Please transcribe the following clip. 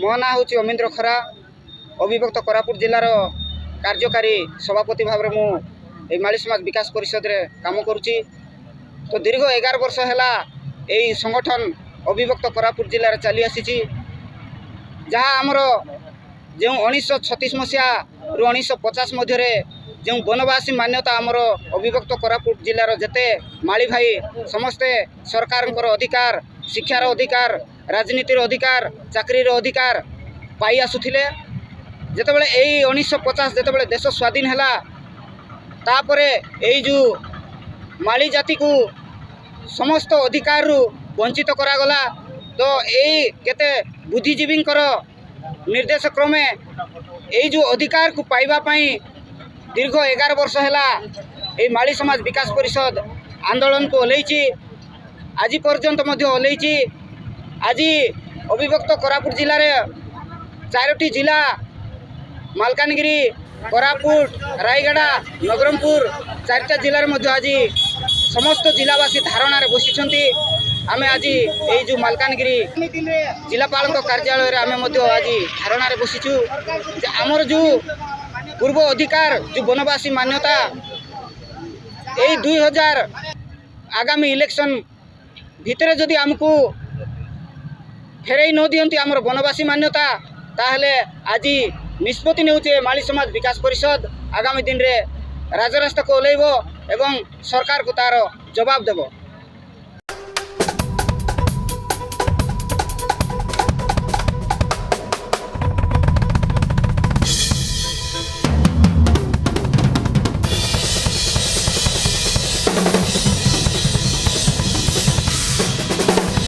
मो ना हूँ अमीन्द्र खरा अविभक्त कोरापुट जिलार कार्यकारी सभापति भाव में मुझे माली समाज विकास परिषद रे काम करुच्ची। तो दीर्घ 11 वर्ष है यही संगठन अविभक्त कोरापुट जिले में चली आसी जहाँ आमर जो 1936 मसीहा रु 1950 मध्य जो वनवासी मान्यता आमर अविभक्त कोरापुट जिलार जेते माली भाई समस्ते सरकार अधिकार शिक्षार अधिकार राजनीतिर अधिकार चाकरीर अधिकार पाई आसुथिले। जेतेबेले एई 1950 जेतेबेले देश स्वाधीन हैला तापरे एई जो माली जाति को समस्त अधिकार रु वंचित करागला। तो एई केते बुद्धिजीवींकर निर्देश क्रमे एई जो अधिकार को पाइबा पई दीर्घ 11 वर्ष हैला एई माली समाज विकास परिषद आंदोलन को ओल्लैची। आज पर्यंत मध्य ओल्लैची। आज अविभक्त कोरापुट जिले में 4टी जिला मालकानगिरी कोरापुट रायगड़ा नवरंगपुर 4टा जिले में आज समस्त जिलावासी धारणा बसी। आम आज यही जो मालकानगिरी जिलापाल कार्यालय आम आज धारणा बसीचु। आमर जो पूर्व अधिकार जो वनवासी मान्यता यही 2000 आगामी इलेक्शन भितर जदि आमको फेरई न दियंती आमर वनवासी मान्यता ताहले आज निष्पत्ति नेउचे माली समाज विकास परिषद आगामी दिन रे राजरास्ता को ओल्लैब एवं सरकार को तार जवाब देव।